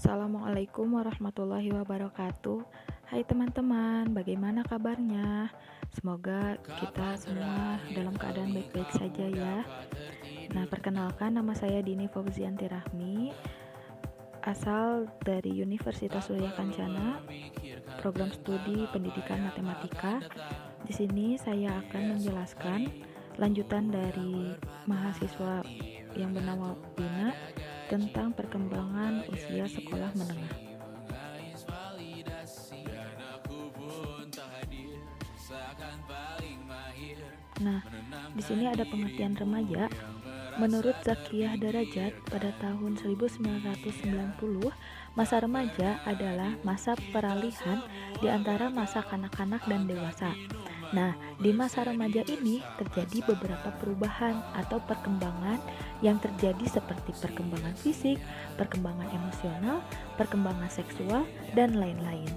Assalamualaikum warahmatullahi wabarakatuh. Hai teman-teman, bagaimana kabarnya? Semoga kita semua dalam keadaan baik-baik saja ya. Nah, perkenalkan, nama saya Dini Fauzianti Rahmi, asal dari Universitas Surya Kencana, program studi Pendidikan Matematika. Di sini saya akan menjelaskan lanjutan dari mahasiswa yang bernama Wina tentang perkembangan usia sekolah menengah. Nah, di sini ada pengertian remaja. Menurut Zakiyah Darajat, pada tahun 1990, masa remaja adalah masa peralihan di antara masa kanak-kanak dan dewasa. Nah, di masa remaja ini terjadi beberapa perubahan atau perkembangan yang terjadi seperti perkembangan fisik, perkembangan emosional, perkembangan seksual, dan lain-lain.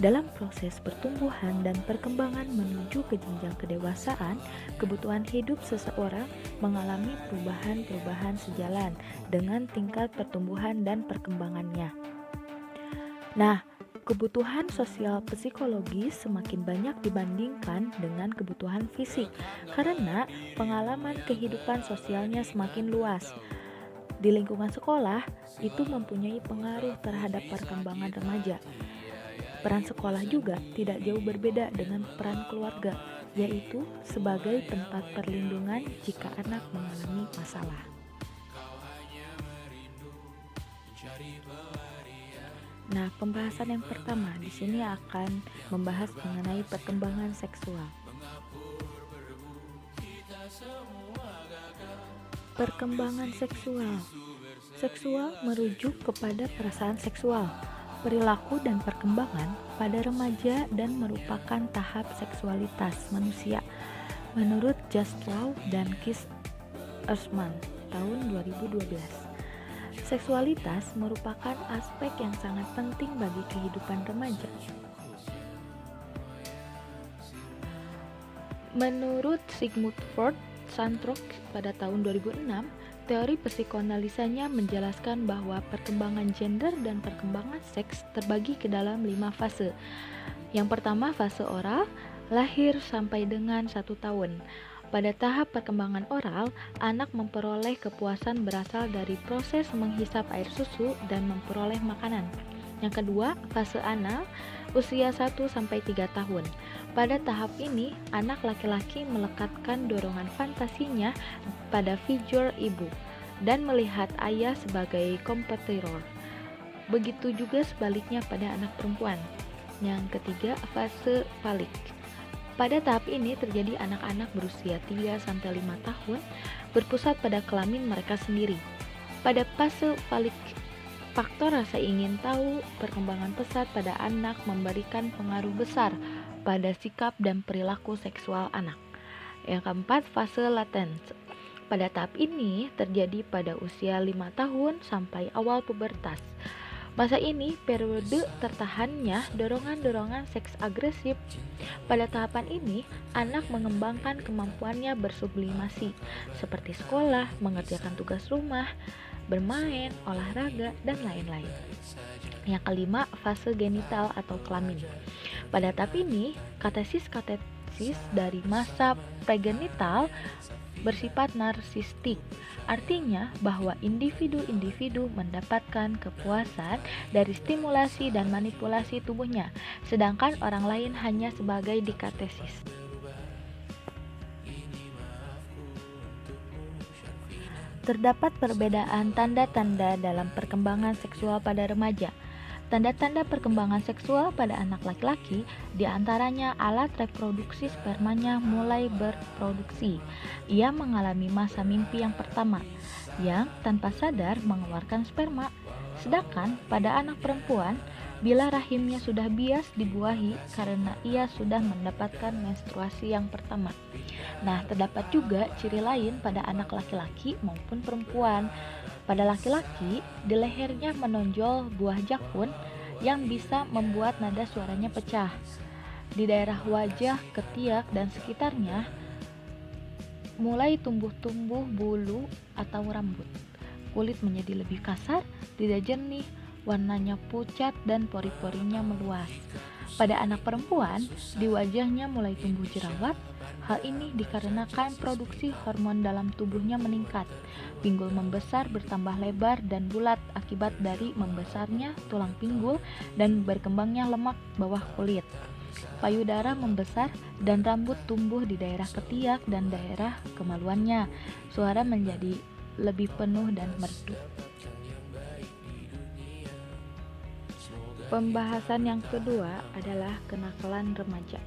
Dalam proses pertumbuhan dan perkembangan menuju ke jenjang kedewasaan, kebutuhan hidup seseorang mengalami perubahan-perubahan sejalan dengan tingkat pertumbuhan dan perkembangannya. Nah, kebutuhan sosial psikologis semakin banyak dibandingkan dengan kebutuhan fisik karena pengalaman kehidupan sosialnya semakin luas. Di lingkungan sekolah, itu mempunyai pengaruh terhadap perkembangan remaja. Peran sekolah juga tidak jauh berbeda dengan peran keluarga, yaitu sebagai tempat perlindungan jika anak mengalami masalah. Nah, pembahasan yang pertama di sini akan membahas mengenai perkembangan seksual. Perkembangan seksual. Seksual merujuk kepada perasaan seksual, perilaku dan perkembangan pada remaja dan merupakan tahap seksualitas manusia menurut Jastrow dan Keith Eastman tahun 2012. Seksualitas merupakan aspek yang sangat penting bagi kehidupan remaja. Menurut Sigmund Freud, Santrok pada tahun 2006, teori psikoanalisanya menjelaskan bahwa perkembangan gender dan perkembangan seks terbagi ke dalam 5 fase. Yang pertama, fase oral, lahir sampai dengan 1 tahun. Pada tahap perkembangan oral, anak memperoleh kepuasan berasal dari proses menghisap air susu dan memperoleh makanan. Yang kedua, fase anal, usia 1-3 tahun. Pada tahap ini, anak laki-laki melekatkan dorongan fantasinya pada figur ibu dan melihat ayah sebagai kompetitor. Begitu juga sebaliknya pada anak perempuan. Yang ketiga, fase falik. Pada tahap ini terjadi anak-anak berusia 3-5 tahun berpusat pada kelamin mereka sendiri. Pada fase falik, faktor rasa ingin tahu perkembangan pesat pada anak memberikan pengaruh besar pada sikap dan perilaku seksual anak. Yang keempat, fase latens. Pada tahap ini terjadi pada usia 5 tahun sampai awal pubertas. Masa ini periode tertahannya dorongan-dorongan seks agresif. Pada tahapan ini, anak mengembangkan kemampuannya bersublimasi, seperti sekolah, mengerjakan tugas rumah, bermain, olahraga, dan lain-lain. Yang kelima, fase genital atau kelamin. Pada tahap ini, katesis dari masa pregenital bersifat narsistik, artinya bahwa individu-individu mendapatkan kepuasan dari stimulasi dan manipulasi tubuhnya, sedangkan orang lain hanya sebagai dikatesis. Terdapat perbedaan tanda-tanda dalam perkembangan seksual pada remaja. Tanda-tanda perkembangan seksual pada anak laki-laki diantaranya alat reproduksi spermanya mulai berproduksi. Ia mengalami masa mimpi yang pertama, yang tanpa sadar mengeluarkan sperma. Sedangkan pada anak perempuan, bila rahimnya sudah bias dibuahi karena ia sudah mendapatkan menstruasi yang pertama. Nah, terdapat juga ciri lain pada anak laki-laki maupun perempuan. Pada laki-laki, di lehernya menonjol buah jakun yang bisa membuat nada suaranya pecah. Di daerah wajah, ketiak, dan sekitarnya mulai tumbuh-tumbuh bulu atau rambut. Kulit menjadi lebih kasar, tidak jernih, warnanya pucat dan pori-porinya meluas. Pada anak perempuan, di wajahnya mulai tumbuh jerawat. Hal ini dikarenakan produksi hormon dalam tubuhnya meningkat. Pinggul membesar bertambah lebar dan bulat akibat dari membesarnya tulang pinggul dan berkembangnya lemak bawah kulit. Payudara membesar dan rambut tumbuh di daerah ketiak dan daerah kemaluannya. Suara menjadi lebih penuh dan merdu. Pembahasan yang kedua adalah kenakalan remaja.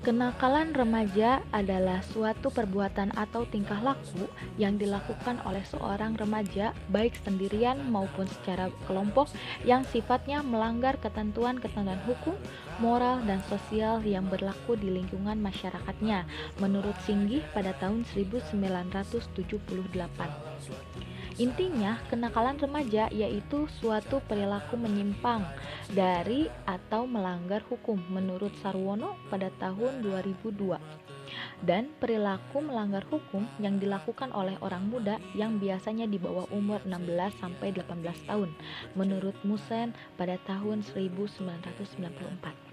Kenakalan remaja adalah suatu perbuatan atau tingkah laku yang dilakukan oleh seorang remaja baik sendirian maupun secara kelompok yang sifatnya melanggar ketentuan-ketentuan hukum, moral, dan sosial yang berlaku di lingkungan masyarakatnya menurut Singgih pada tahun 1978. Intinya, kenakalan remaja yaitu suatu perilaku menyimpang dari atau melanggar hukum menurut Sarwono pada tahun 2002. Dan perilaku melanggar hukum yang dilakukan oleh orang muda yang biasanya di bawah umur 16 sampai 18 tahun menurut Musen pada tahun 1994.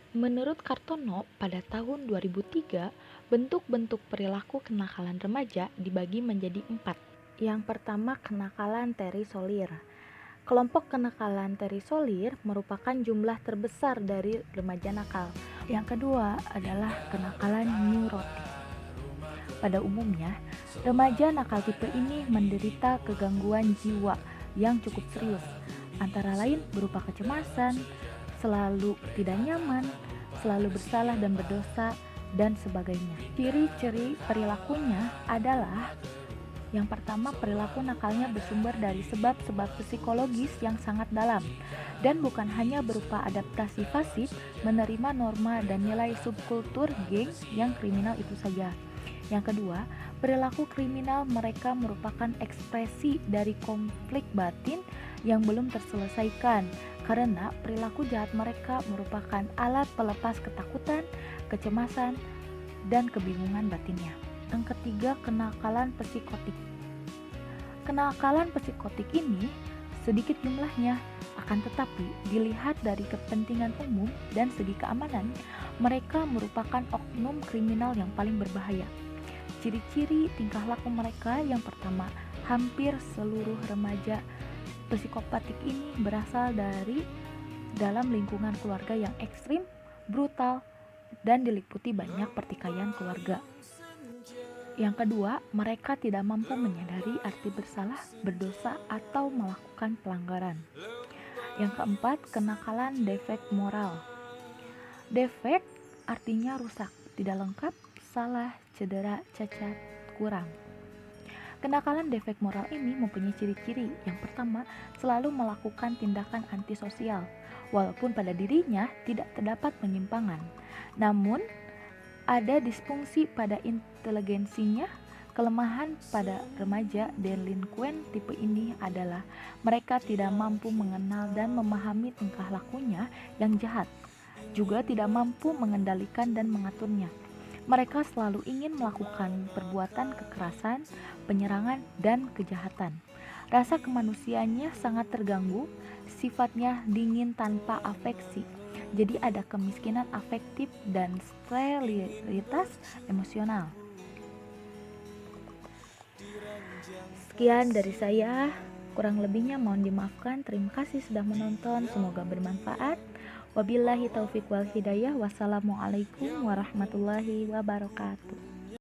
Menurut Kartono, pada tahun 2003, bentuk-bentuk perilaku kenakalan remaja dibagi menjadi 4. Yang pertama, kenakalan terisolir. Kelompok kenakalan terisolir merupakan jumlah terbesar dari remaja nakal. Yang kedua adalah kenakalan neurotik. Pada umumnya, remaja nakal tipe ini menderita kegangguan jiwa yang cukup serius, antara lain berupa kecemasan, selalu tidak nyaman, selalu bersalah dan berdosa, dan sebagainya. Ciri-ciri perilakunya adalah yang pertama, perilaku nakalnya bersumber dari sebab-sebab psikologis yang sangat dalam dan bukan hanya berupa adaptasi pasif menerima norma dan nilai subkultur geng yang kriminal itu saja. Yang kedua, perilaku kriminal mereka merupakan ekspresi dari konflik batin yang belum terselesaikan karena perilaku jahat mereka merupakan alat pelepas ketakutan, kecemasan, dan kebingungan batinnya. Yang ketiga, kenakalan psikotik. Kenakalan psikotik ini sedikit jumlahnya, akan tetapi dilihat dari kepentingan umum dan segi keamanan, mereka merupakan oknum kriminal yang paling berbahaya. Ciri-ciri tingkah laku mereka yang pertama, hampir seluruh remaja psikopatik ini berasal dari dalam lingkungan keluarga yang ekstrim, brutal, dan diliputi banyak pertikaian keluarga. Yang kedua, mereka tidak mampu menyadari arti bersalah, berdosa, atau melakukan pelanggaran. Yang keempat, kenakalan defek moral. Defek artinya rusak, tidak lengkap, salah, cedera, cacat, kurang. Kenakalan defek moral ini mempunyai ciri-ciri. Yang pertama, selalu melakukan tindakan antisosial, walaupun pada dirinya tidak terdapat penyimpangan. Namun, ada disfungsi pada inteligensinya. Kelemahan pada remaja delinquen tipe ini adalah mereka tidak mampu mengenal dan memahami tingkah lakunya yang jahat, juga tidak mampu mengendalikan dan mengaturnya. Mereka selalu ingin melakukan perbuatan kekerasan, penyerangan, dan kejahatan. Rasa kemanusiaannya sangat terganggu, sifatnya dingin tanpa afeksi. Jadi ada kemiskinan afektif dan sterilitas emosional. Sekian dari saya, kurang lebihnya mohon dimaafkan. Terima kasih sudah menonton, semoga bermanfaat. Wabillahi taufiq wal hidayah. Wassalamualaikum warahmatullahi wabarakatuh.